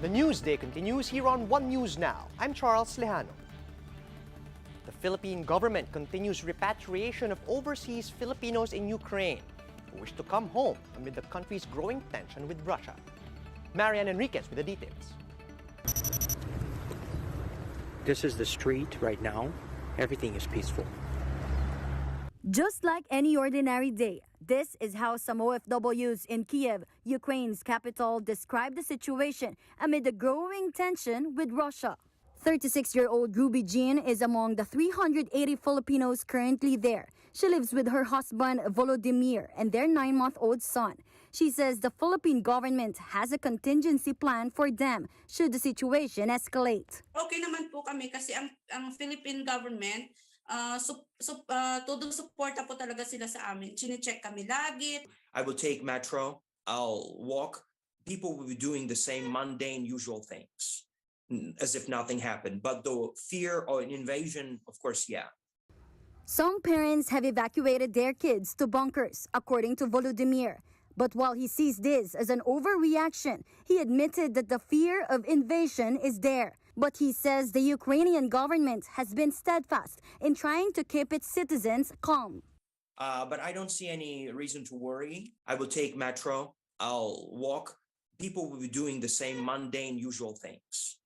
The Newsday continues here on One News Now. I'm Charles Lejano. The Philippine government continues repatriation of overseas Filipinos in Ukraine who wish to come home amid the country's growing tension with Russia. Marian Enriquez with the details. This is the street right now. Everything is peaceful. Just like any ordinary day, this is how some OFWs in Kiev, Ukraine's capital, describe the situation amid the growing tension with Russia. 36-year-old Ruby Jean is among the 380 Filipinos currently there. She lives with her husband Volodymyr and their 9-month-old son. She says the Philippine government has a contingency plan for them should the situation escalate. Okay naman po kami kasi ang Philippine government todo suporta po talaga sila sa amin. Chine-check kami lagi. I will take metro, I'll walk. People will be doing the same mundane, usual things as if nothing happened. But the fear or an invasion, of course, yeah. Some parents have evacuated their kids to bunkers, according to Volodymyr. But while he sees this as an overreaction, he admitted that the fear of invasion is there. But he says the Ukrainian government has been steadfast in trying to keep its citizens calm. But I don't see any reason to worry. I will take metro, I'll walk. People will be doing the same mundane, usual things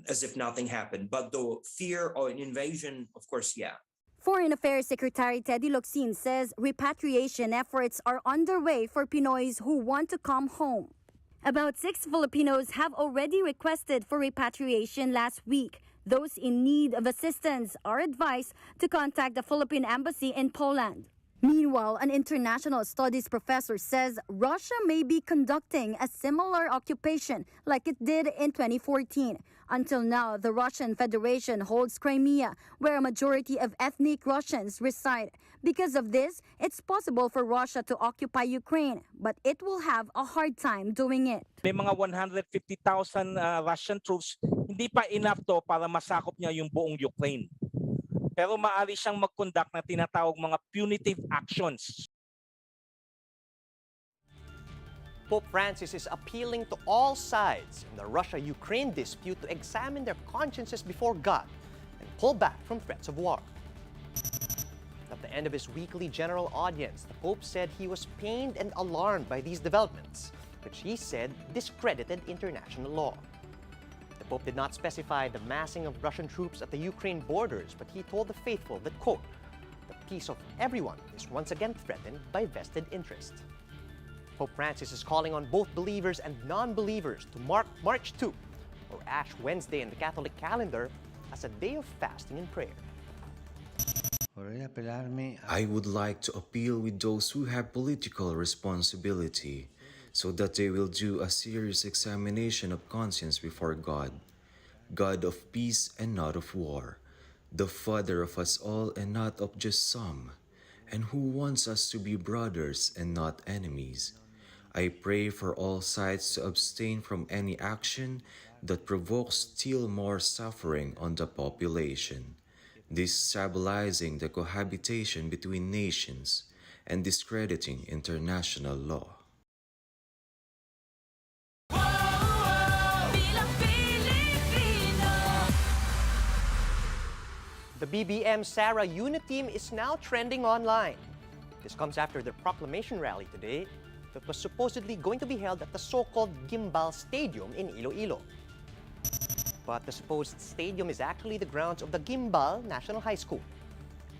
as if nothing happened. But the fear or an invasion, of course, yeah. Foreign Affairs Secretary Teddy Locsin says repatriation efforts are underway for Pinoys who want to come home. About 6 Filipinos have already requested for repatriation last week. Those in need of assistance are advised to contact the Philippine Embassy in Poland. Meanwhile, an international studies professor says Russia may be conducting a similar occupation like it did in 2014. Until now, the Russian Federation holds Crimea, where a majority of ethnic Russians reside. Because of this, it's possible for Russia to occupy Ukraine, but it will have a hard time doing it. May mga 150,000 Russian troops, hindi pa enough to para masakop niya yung buong Ukraine. Pero maaari siyang mag-conduct na tinatawag mga punitive actions. Pope Francis is appealing to all sides in the Russia-Ukraine dispute to examine their consciences before God and pull back from threats of war. At the end of his weekly general audience, the Pope said he was pained and alarmed by these developments, which he said discredited international law. The Pope did not specify the massing of Russian troops at the Ukraine borders, but he told the faithful that, quote, the peace of everyone is once again threatened by vested interest. Pope Francis is calling on both believers and non-believers to mark March 2, or Ash Wednesday in the Catholic calendar, as a day of fasting and prayer. I would like to appeal with those who have political responsibility so that they will do a serious examination of conscience before God, God of peace and not of war, the Father of us all and not of just some, and who wants us to be brothers and not enemies. I pray for all sides to abstain from any action that provokes still more suffering on the population, destabilizing the cohabitation between nations and discrediting international law. The BBM Sara unit team is now trending online. This comes after their proclamation rally today that was supposedly going to be held at the so-called Gimbal Stadium in Iloilo. But the supposed stadium is actually the grounds of the Gimbal National High School.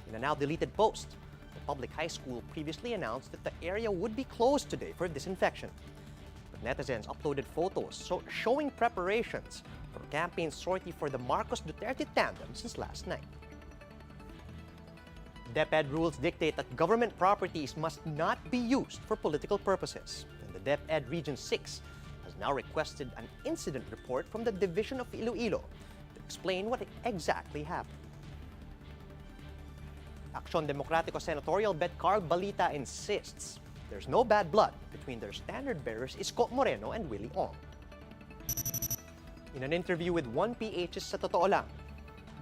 In a now-deleted post, the public high school previously announced that the area would be closed today for disinfection. But netizens uploaded photos showing preparations for a campaign sortie for the Marcos Duterte tandem since last night. DepEd rules dictate that government properties must not be used for political purposes. And the DepEd Region 6 has now requested an incident report from the Division of Iloilo to explain what exactly happened. Aksyon Demokratiko Senatorial Bet Carl Balita insists there's no bad blood between their standard bearers Isko Moreno and Willie Ong. In an interview with 1PH's Sa Totoo Lang,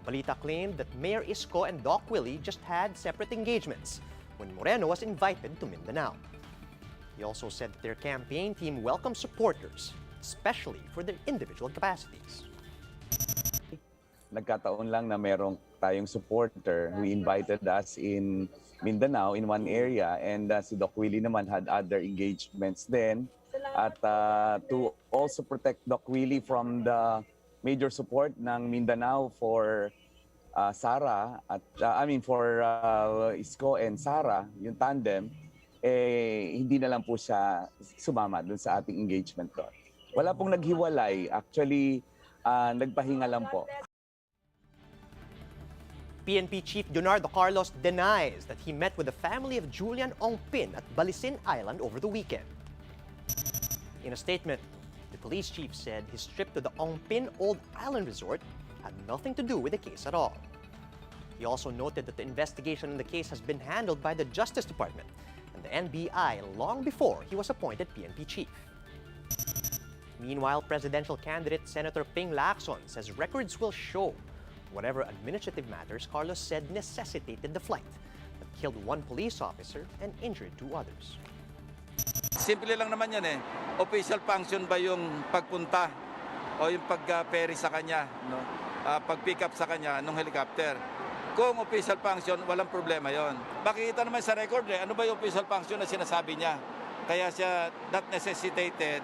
Balita claimed that Mayor Isko and Doc Willie just had separate engagements when Moreno was invited to Mindanao. He also said that their campaign team welcomed supporters especially for their individual capacities. Nagkataon lang na merong tayong supporter who invited us in Mindanao in one area, and si Doc Willie naman had other engagements then. At to also protect Doc Willie from the major support ng Mindanao for Sara at for Isko and Sara, yung tandem, hindi na lang po siya sumama dun sa ating engagement doon. Wala pong naghiwalay, actually nagpahinga lang po. PNP Chief Leonardo Carlos denies that he met with the family of Julian Ongpins at Balesin Island over the weekend. In a statement, the police chief said his trip to the Ongpins Old Island Resort had nothing to do with the case at all. He also noted that the investigation in the case has been handled by the Justice Department and the NBI long before he was appointed PNP chief. Meanwhile, presidential candidate Senator Ping Lacson says records will show whatever administrative matters Carlos said necessitated the flight that killed one police officer and injured two others. Simple lang naman yan eh. Official function ba yung pagpunta o yung pag-ferry sa kanya, no? Pag-pick up sa kanya ng helicopter. Kung official function, walang problema yon. Makikita naman sa record ano ba yung official function na sinasabi niya. Kaya siya that necessitated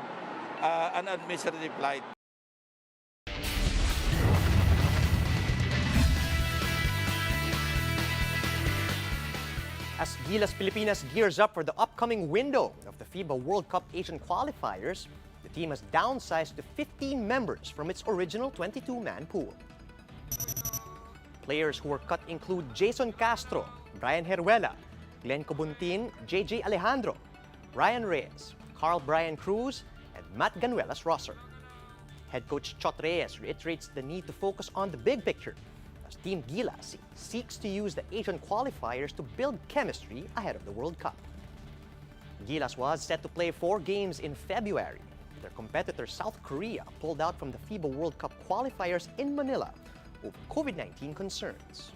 an administrative flight. As Gilas Pilipinas gears up for the upcoming window of the FIBA World Cup Asian qualifiers, the team has downsized to 15 members from its original 22-man pool. Players who were cut include Jason Castro, Brian Heruela, Glenn Cobuntin, JJ Alejandro, Ryan Reyes, Carl Brian Cruz, and Matt Ganuelas-Rosser. Head coach Chot Reyes reiterates the need to focus on the big picture as Team Gilas seeks to use the Asian qualifiers to build chemistry ahead of the World Cup. Gilas was set to play 4 games in February. Their competitor South Korea pulled out from the FIBA World Cup qualifiers in Manila over COVID-19 concerns.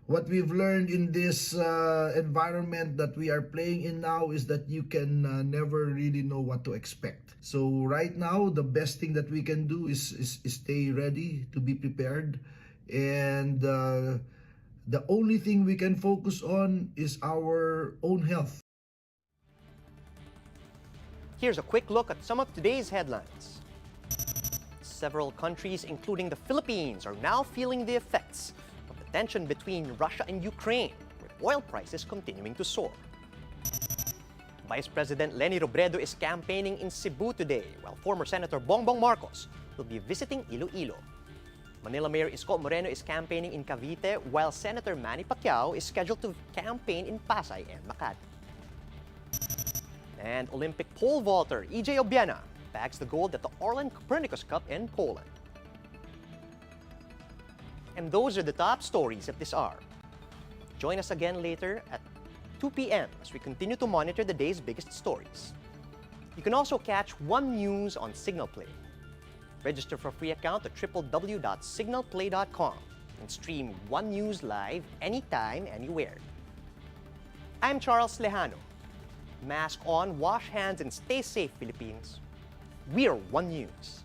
What we've learned in this environment that we are playing in now is that you can never really know what to expect. So right now, the best thing that we can do is stay ready, to be prepared. And the only thing we can focus on is our own health. Here's a quick look at some of today's headlines. Several countries, including the Philippines, are now feeling the effects of the tension between Russia and Ukraine, with oil prices continuing to soar. Vice President Leni Robredo is campaigning in Cebu today, while former Senator Bongbong Marcos will be visiting Iloilo. Manila Mayor Isko Moreno is campaigning in Cavite, while Senator Manny Pacquiao is scheduled to campaign in Pasay and Makati. And Olympic pole vaulter EJ Obiena bags the gold at the Orlen Copernicus Cup in Poland. And those are the top stories at this hour. Join us again later at 2 p.m. as we continue to monitor the day's biggest stories. You can also catch One News on Signal Play. Register for a free account at www.signalplay.com and stream One News live anytime, anywhere. I'm Charles Lejano. Mask on, wash hands, and stay safe, Philippines. We are One News.